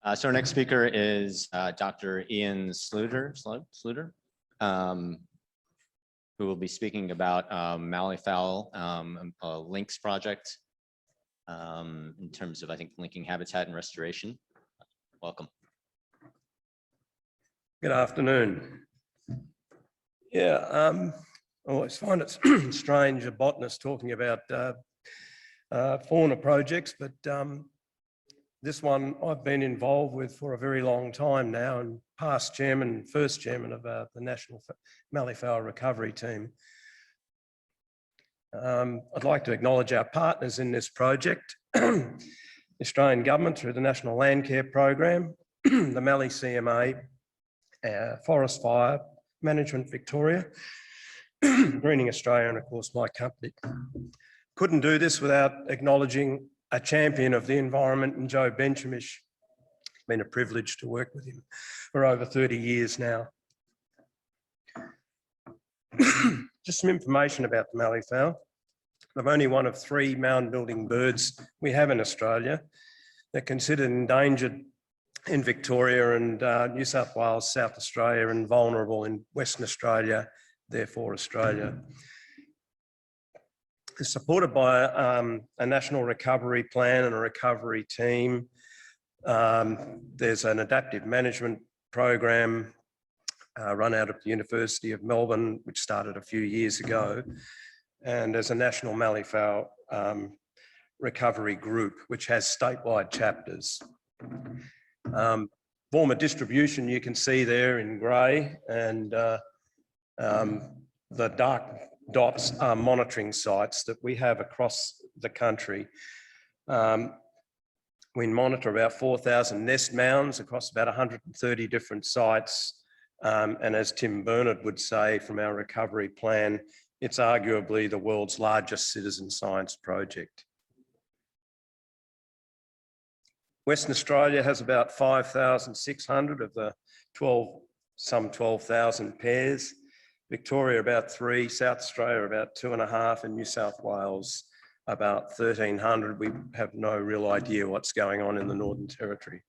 So our next speaker is Dr. Ian Sluiter, who will be speaking about Malleefowl Links Project in terms of, I think, linking habitat and restoration. Welcome. Good afternoon. Yeah, I always find it strange, a botanist talking about fauna projects, but this one I've been involved with for a very long time now, and past chairman, first chairman of the National Malleefowl Recovery Team. I'd like to acknowledge our partners in this project, the Australian Government through the National Land Care Program, the Mallee CMA, Forest Fire Management Victoria, Greening Australia, and of course my company. Couldn't do this without acknowledging a champion of the environment in Joe Benchamish. It's been a privilege to work with him for over 30 years now. Just some information about the Malleefowl. They're only one of 3 mound-building birds we have in Australia. They're considered endangered in Victoria and New South Wales, South Australia, and vulnerable in Western Australia, therefore Australia. It's supported by a national recovery plan and a recovery team. There's an adaptive management program run out of the University of Melbourne, which started a few years ago. And there's a national Malleefowl recovery group, which has statewide chapters. Form of distribution you can see there in grey, and the dark dots are monitoring sites that we have across the country. We monitor about 4,000 nest mounds across about 130 different sites. And as Tim Bernard would say from our recovery plan, it's arguably the world's largest citizen science project. Western Australia has about 5,600 of the some 12,000 pairs. Victoria about 3, South Australia about 2.5, and New South Wales about 1,300. We have no real idea what's going on in the Northern Territory.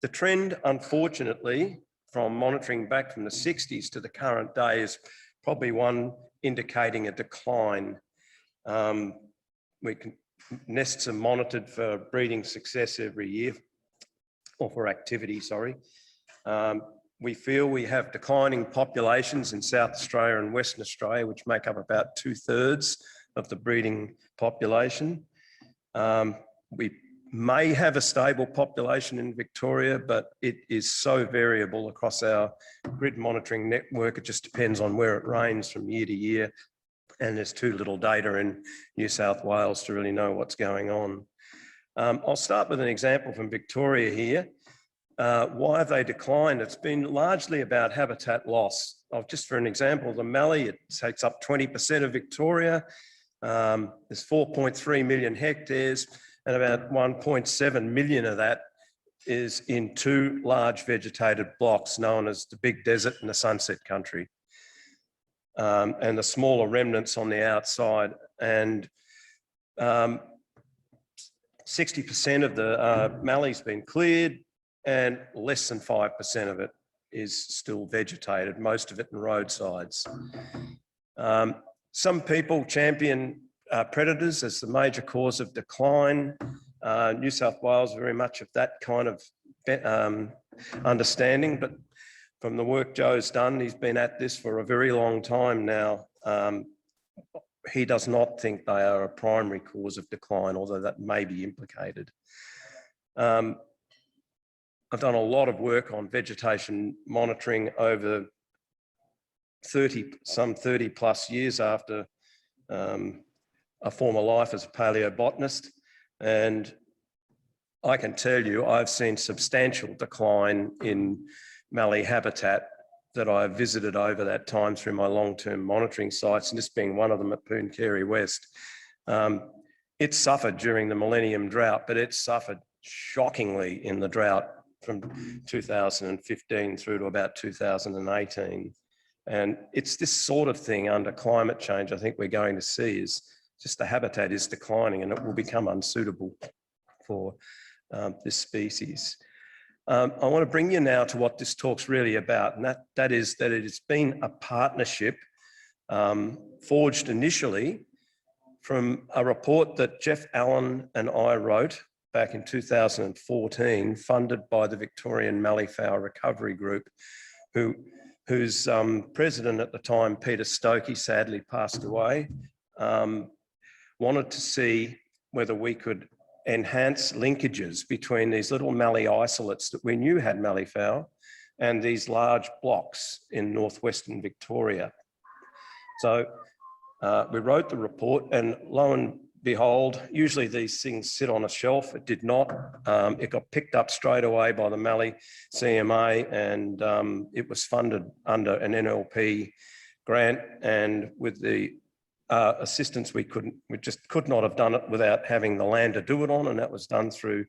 The trend, unfortunately, from monitoring back from the 60s to the current day is probably one indicating a decline. Nests are monitored for breeding success every year, or for activity, sorry. We feel we have declining populations in South Australia and Western Australia, which make up about 2/3 of the breeding population. We may have a stable population in Victoria, but it is so variable across our grid monitoring network. It just depends on where it rains from year to year. And there's too little data in New South Wales to really know what's going on. I'll start with an example from Victoria here. Why have they declined? It's been largely about habitat loss. Just for an example, the Mallee, it takes up 20% of Victoria. There's 4.3 million hectares, and about 1.7 million of that is in 2 large vegetated blocks known as the Big Desert and the Sunset Country. And the smaller remnants on the outside. And 60% of the Mallee's been cleared, and less than 5% of it is still vegetated, most of it in roadsides. Some people champion predators as the major cause of decline. New South Wales very much of that kind of understanding, but from the work Joe's done, he's been at this for a very long time now. He does not think they are a primary cause of decline, although that may be implicated. I've done a lot of work on vegetation monitoring over some 30 plus years after a former life as a paleobotanist. And I can tell you, I've seen substantial decline in Mallee habitat that I've visited over that time through my long-term monitoring sites, and this being one of them at Pooncarie West. It suffered during the millennium drought, but it suffered shockingly in the drought from 2015 through to about 2018. And it's this sort of thing under climate change I think we're going to see is just the habitat is declining and it will become unsuitable for this species. I want to bring you now to what this talk's really about, and that is that it has been a partnership forged initially from a report that Jeff Allen and I wrote back in 2014, funded by the Victorian Malleefowl Recovery Group, whose president at the time, Peter Stokey, sadly passed away, wanted to see whether we could enhance linkages between these little mallee isolates that we knew had malleefowl and these large blocks in northwestern Victoria. So we wrote the report, and lo and behold, usually these things sit on a shelf. It did not. It got picked up straight away by the Mallee CMA, and it was funded under an NLP grant, and with the assistance we just could not have done it without having the land to do it on, and that was done through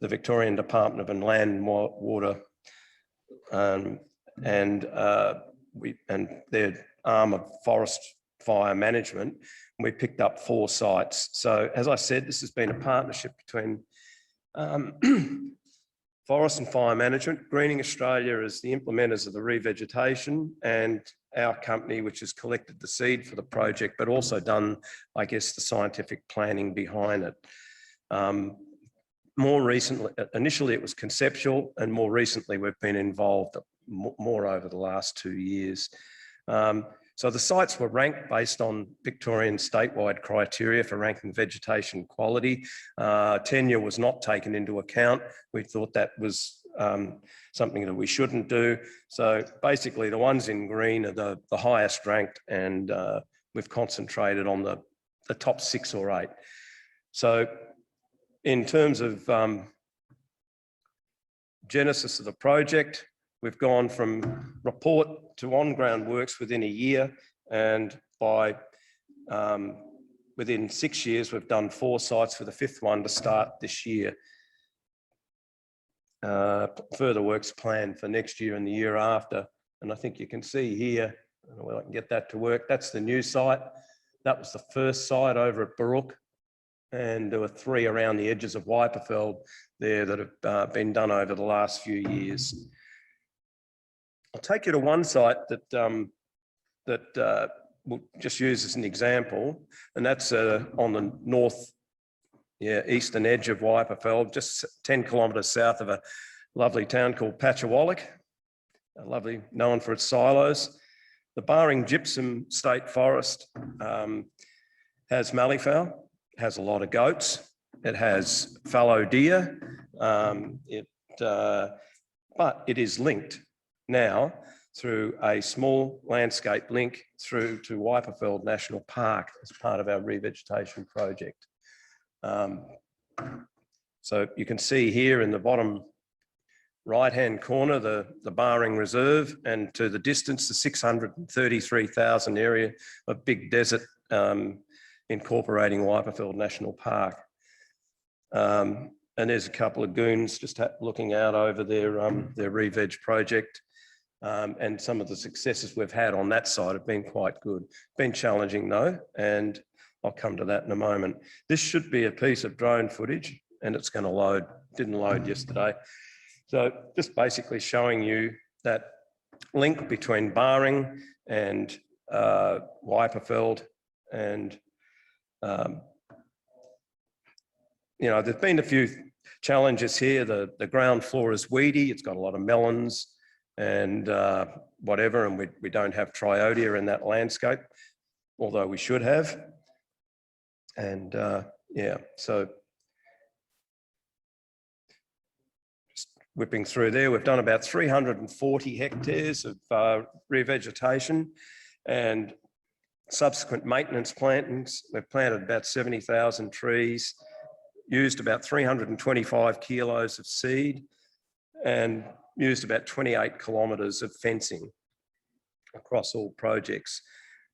the Victorian Department of Land and Water and their arm of forest fire management. We picked up 4 sites. So as I said, this has been a partnership between Forest and Fire Management, Greening Australia as the implementers of the revegetation, and our company, which has collected the seed for the project, but also done, I guess, the scientific planning behind it. More recently, initially it was conceptual, and more recently we've been involved more over the last 2 years. So the sites were ranked based on Victorian statewide criteria for ranking vegetation quality. Tenure was not taken into account. We thought that was something that we shouldn't do. So basically the ones in green are the highest ranked, and we've concentrated on the top 6 or 8. So in terms of genesis of the project, we've gone from report to on-ground works within a year, and by within 6 years, we've done 4 sites, with the 5th one to start this year. Further works planned for next year and the year after. And I think you can see here, I don't know whether I can get that to work, that's the new site. That was the first site over at Barook, and there were 3 around the edges of Wyperfeld there that have been done over the last few years. I'll take you to one site that we'll just use as an example, and that's on the eastern edge of Wyperfeld, just 10 kilometres south of a lovely town called Patchawallick, lovely, known for its silos. The Baring-Gypsum State Forest has malleefowl, has a lot of goats, it has fallow deer, but it is linked now through a small landscape link through to Wyperfeld National Park as part of our revegetation project. So you can see here in the bottom right-hand corner, the Baring Reserve, and to the distance, the 633,000 area of big desert incorporating Wyperfeld National Park. And there's a couple of goons just looking out over their re-veg project. And some of the successes we've had on that side have been quite good. Been challenging though, and I'll come to that in a moment. This should be a piece of drone footage, and it's going to load. Didn't load yesterday. So just basically showing you that link between Baring and Wyperfeld, and you know, there's been a few challenges here. The ground floor is weedy. It's got a lot of melons and whatever, and we don't have triodia in that landscape, although we should have. And yeah, so just whipping through there, we've done about 340 hectares of revegetation and subsequent maintenance plantings. We've planted about 70,000 trees, used about 325 kilos of seed, and used about 28 kilometres of fencing across all projects.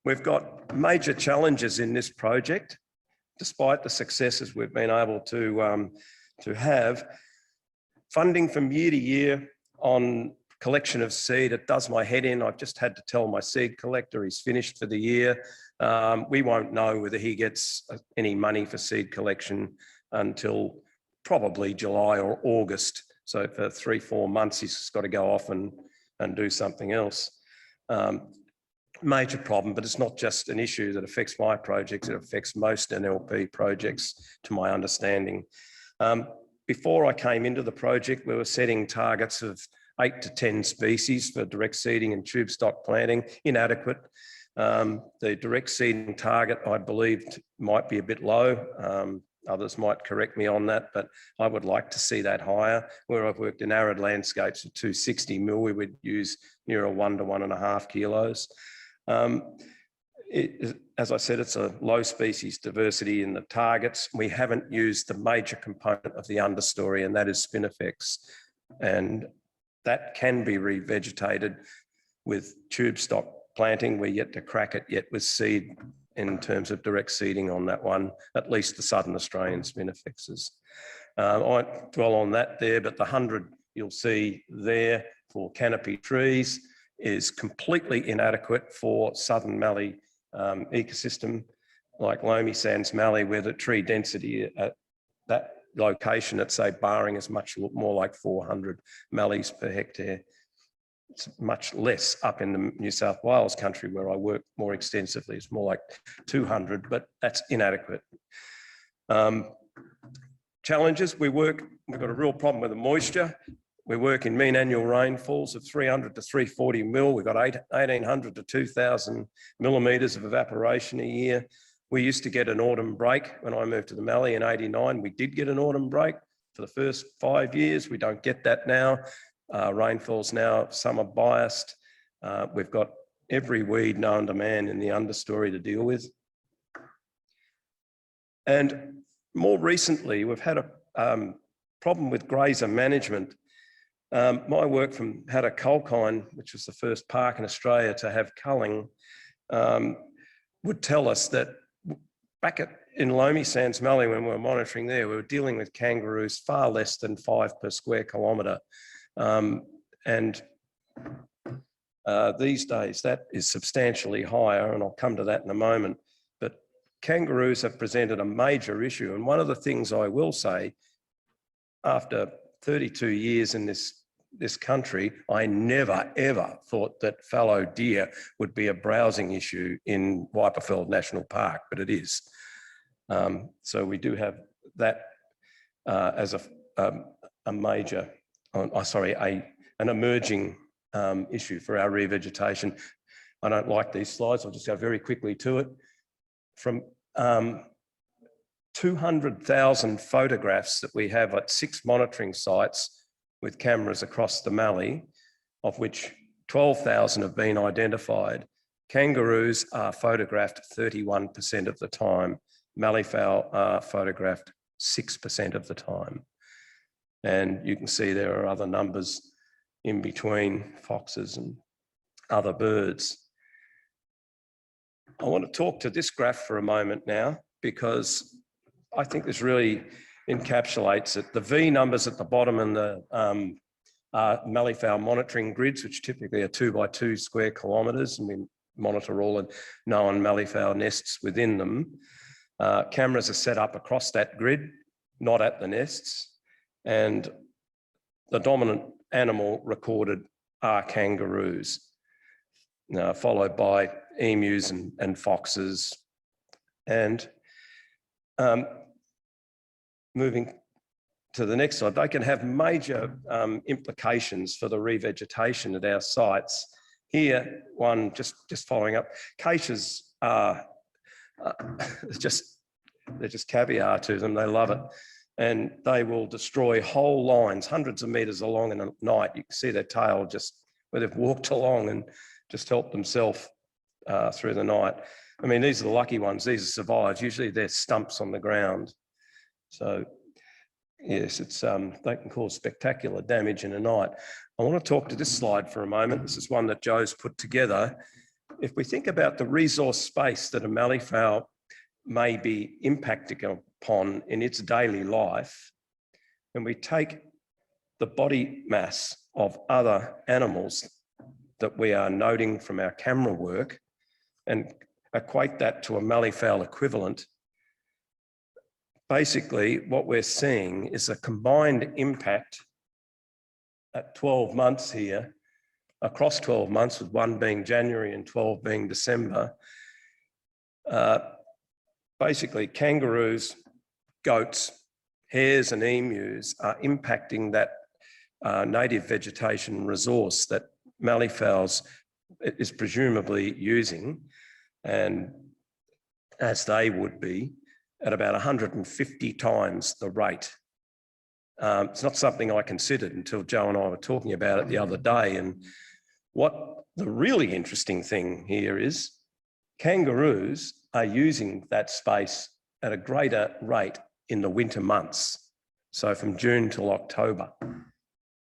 We've got major challenges in this project, despite the successes we've been able to have. Funding from year to year on collection of seed, it does my head in. I've just had to tell my seed collector he's finished for the year. We won't know whether he gets any money for seed collection until probably July or August. So for 3-4 months, he's just got to go off and do something else. Major problem, but it's not just an issue that affects my projects, it affects most NLP projects, to my understanding. Before I came into the project, we were setting targets of 8 to 10 species for direct seeding and tube stock planting, inadequate. The direct seeding target, I believed, might be a bit low. Others might correct me on that, but I would like to see that higher. Where I've worked in arid landscapes at 260 mil, we would use near 1 to 1.5 kilos. As I said, it's a low species diversity in the targets. We haven't used the major component of the understory, and that is spinifex. And that can be revegetated with tube stock planting. We're yet to crack it yet with seed in terms of direct seeding on that one, at least the Southern Australian spinifexes. I won't dwell on that there, but the 100 you'll see there for canopy trees is completely inadequate for Southern Mallee ecosystem, like Loamy Sands Mallee, where the tree density at that location at, say, Baring is much more like 400 mallees per hectare. It's much less up in the New South Wales country where I work more extensively. It's more like 200, but that's inadequate. Challenges, we've got a real problem with the moisture. We work in mean annual rainfalls of 300 to 340 mil. We've got 1,800 to 2,000 millimetres of evaporation a year. We used to get an autumn break when I moved to the Mallee in '89. We did get an autumn break for the first 5 years. We don't get that now. Rainfalls now, some are biased. We've got every weed known to man in the understory to deal with. And more recently, we've had a problem with grazer management. My work from Hatta Culkine, which was the first park in Australia to have culling, would tell us that back in Loamy Sands Mallee, when we were monitoring there, we were dealing with kangaroos far less than 5 per square kilometre. These days that is substantially higher, and I'll come to that in a moment. But kangaroos have presented a major issue. And one of the things I will say, after 32 years in this country, I never, ever thought that fallow deer would be a browsing issue in Wyperfeld National Park, but it is. So we do have that as a major, an emerging issue for our revegetation. I don't like these slides, I'll just go very quickly to it. From 200,000 photographs that we have at 6 monitoring sites with cameras across the Mallee, of which 12,000 have been identified, kangaroos are photographed 31% of the time. Malleefowl are photographed 6% of the time. And you can see there are other numbers in between, foxes and other birds. I want to talk to this graph for a moment now, because I think this really encapsulates it. The V numbers at the bottom and the Malleefowl monitoring grids, which typically are 2 by 2 square kilometres, and we monitor all the known Malleefowl nests within them. Cameras are set up across that grid, not at the nests, and the dominant animal recorded are kangaroos, followed by emus and foxes. And moving to the next slide, they can have major implications for the revegetation at our sites. Here, one just following up, acacias are they're just caviar to them. They love it, and they will destroy whole lines, hundreds of meters along in a night. You can see their tail just where they've walked along and just helped themselves through the night. I mean, these are the lucky ones. These are survived. Usually they're stumps on the ground. So yes, it's they can cause spectacular damage in a night. I want to talk to this slide for a moment. This is one that Joe's put together. If we think about the resource space that a malleefowl may be impacting upon in its daily life, and we take the body mass of other animals that we are noting from our camera work and equate that to a malleefowl equivalent, basically what we're seeing is a combined impact at 12 months here, across 12 months, with one being January and 12 being December. Basically, kangaroos, goats, hares and emus are impacting that native vegetation resource that malleefowls is presumably using, and as they would be, at about 150 times the rate. It's not something I considered until Joe and I were talking about it the other day. And what the really interesting thing here is, kangaroos are using that space at a greater rate in the winter months. So from June till October.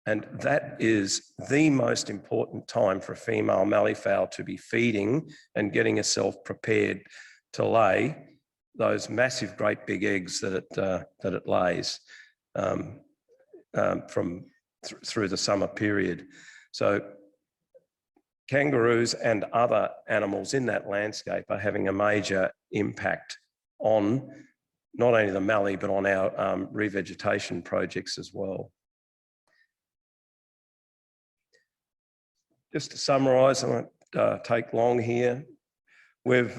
And that is the most important time for a female malleefowl to be feeding and getting herself prepared to lay those massive, great big eggs that it lays through the summer period. So kangaroos and other animals in that landscape are having a major impact on not only the mallee, but on our revegetation projects as well. Just to summarise, I won't take long here. We've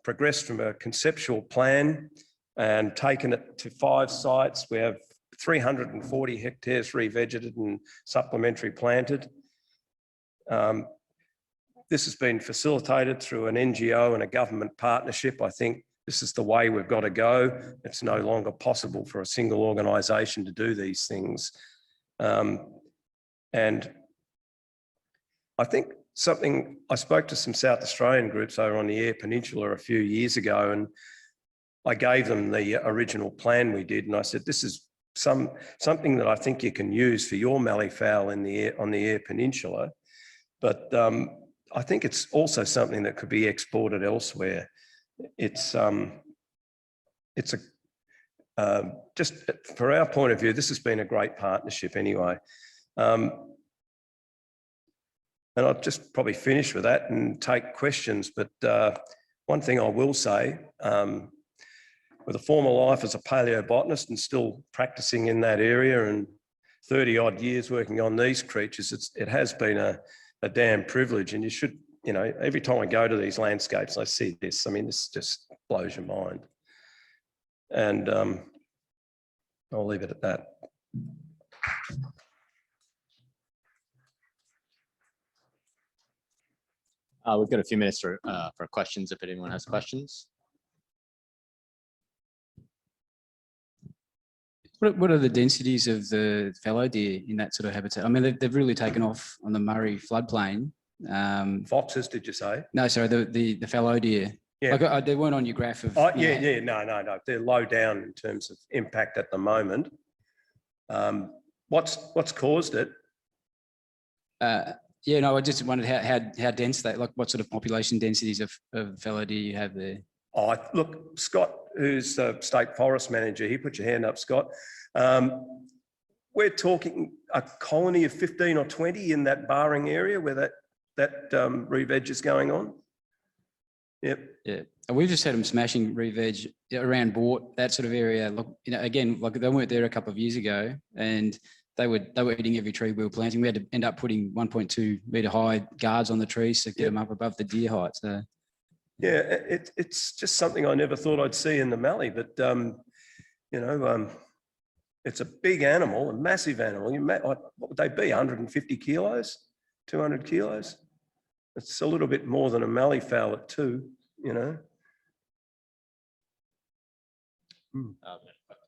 progressed from a conceptual plan and taken it to 5 sites. We have 340 hectares revegetated and supplementary planted. This has been facilitated through an NGO and a government partnership. I think this is the way we've got to go. It's no longer possible for a single organisation to do these things. And I think I spoke to some South Australian groups over on the Eyre Peninsula a few years ago, and I gave them the original plan we did, and I said, this is something that I think you can use for your malleefowl on the Eyre Peninsula, but I think it's also something that could be exported elsewhere. It's just for our point of view, this has been a great partnership anyway. And I'll just probably finish with that and take questions. But one thing I will say, with a former life as a paleobotanist and still practicing in that area and 30 odd years working on these creatures, it has been a damn privilege. And you should, you know, every time I go to these landscapes, I see this. I mean, this just blows your mind. And I'll leave it at that. We've got a few minutes for questions if anyone has questions. What are the densities of the fallow deer in that sort of habitat? I mean, they've really taken off on the Murray floodplain. Foxes, did you say? No, sorry, the fallow deer. Yeah. Like, they weren't on your graph of. Oh, yeah, no. They're low down in terms of impact at the moment. What's caused it? Yeah, no, I just wondered how dense they, like what sort of population densities of fallow deer you have there. Oh, look, Scott, who's the state forest manager, he put your hand up, Scott. We're talking a colony of 15 or 20 in that Baring area where that re-veg is going on. Yep. Yeah. And we've just had them smashing re-veg around Bort, that sort of area. Look, you know, again, like they weren't there a couple of years ago, and they were eating every tree we were planting. We had to end up putting 1.2 metre high guards on the trees to get them up above the deer height. So. Yeah, it's just something I never thought I'd see in the Mallee, but you know, it's a big animal, a massive animal. What would they be? 150 kilos, 200 kilos? It's a little bit more than a malleefowl at 2, you know.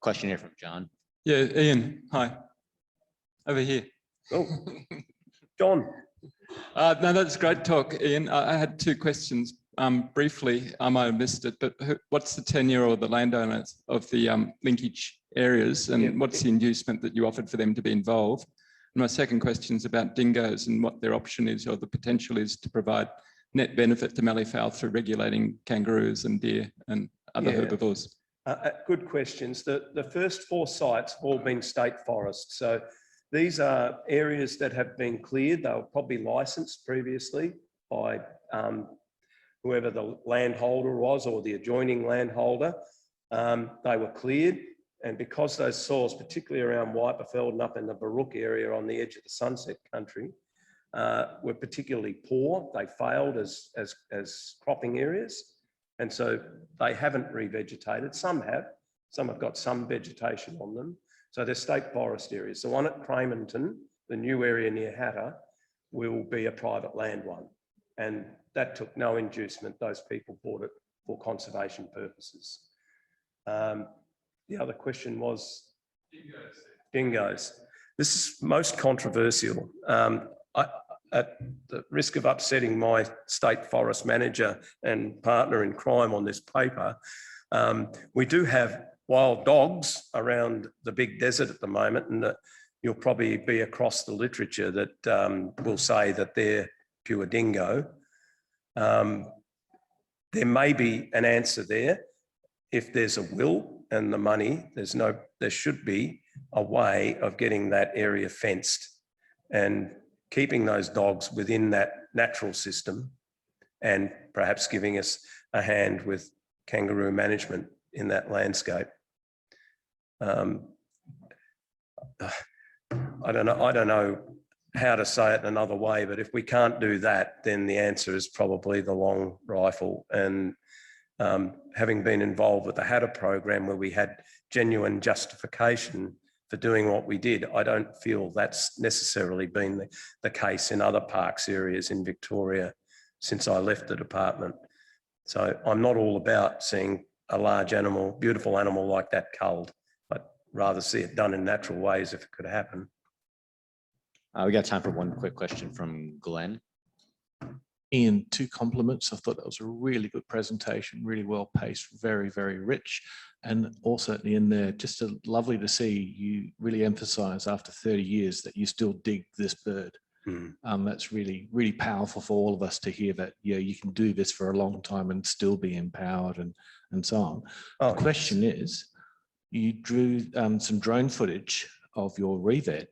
Question here from John. Yeah, Ian, hi. Over here. Oh, John. No, that's great talk, Ian. I had 2 questions. Briefly, I might have missed it, but what's the tenure or the landowners of the linkage areas, and what's the inducement that you offered for them to be involved? And my second question is about dingoes and what their option is or the potential is to provide net benefit to malleefowl through regulating kangaroos and deer and other herbivores. Good questions. The first 4 sites have all been state forests. So These are areas that have been cleared. They were probably licensed previously by whoever the landholder was or the adjoining landholder. They were cleared, and because those soils, particularly around Wyperfeld and up in the Barook area on the edge of the Sunset Country, were particularly poor. They failed as cropping areas, and so they haven't revegetated. Some have got some vegetation on them. So they're state forest areas. The one at Cramerton, the new area near Hatter, will be a private land one. And that took no inducement. Those people bought it for conservation purposes. The other question was dingoes. This is most controversial. At the risk of upsetting my state forest manager and partner in crime on this paper, we do have wild dogs around the big desert at the moment, and you'll probably be across the literature that will say that they're pure dingo. There may be an answer there. If there's a will and the money, there should be a way of getting that area fenced and keeping those dogs within that natural system, and perhaps giving us a hand with kangaroo management in that landscape. I don't know how to say it another way, but if we can't do that, then the answer is probably the long rifle. And having been involved with the Hatter program, where we had genuine justification for doing what we did, I don't feel that's necessarily been the case in other parks areas in Victoria since I left the department. So I'm not all about seeing a large animal, beautiful animal like that culled. I'd rather see it done in natural ways if it could happen. We got time for one quick question from Glenn. Ian, 2 compliments. I thought that was a really good presentation, really well paced, very, very rich. And also at the end there, just lovely to see you really emphasize after 30 years that you still dig this bird. That's really, really powerful for all of us to hear that, yeah, you can do this for a long time and still be empowered and so on. The question is, you drew some drone footage of your re-veg.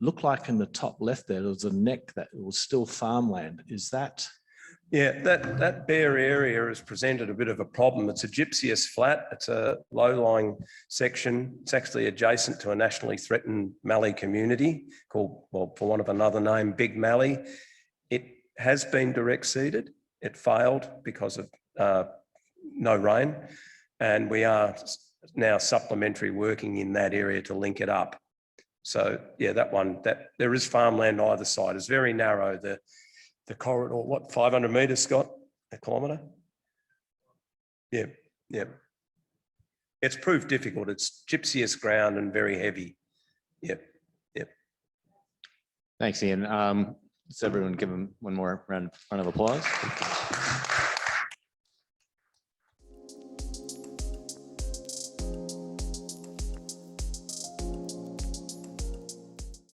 Looked like in the top left there was a neck that was still farmland. Is that? Yeah, that bare area has presented a bit of a problem. It's a gypseous flat. It's a low-lying section. It's actually adjacent to a nationally threatened Mallee community called, well, for want of another name, Big Mallee. It has been direct seeded. It failed because of no rain. And we are now supplementary working in that area to link it up. So yeah, that there is farmland either side. It's very narrow. The corridor, what, 500 metres, Scott? A kilometre? Yeah, yeah. It's proved difficult. It's gypseous ground and very heavy. Yep, yep. Thanks, Ian. Let's everyone give him one more round of applause.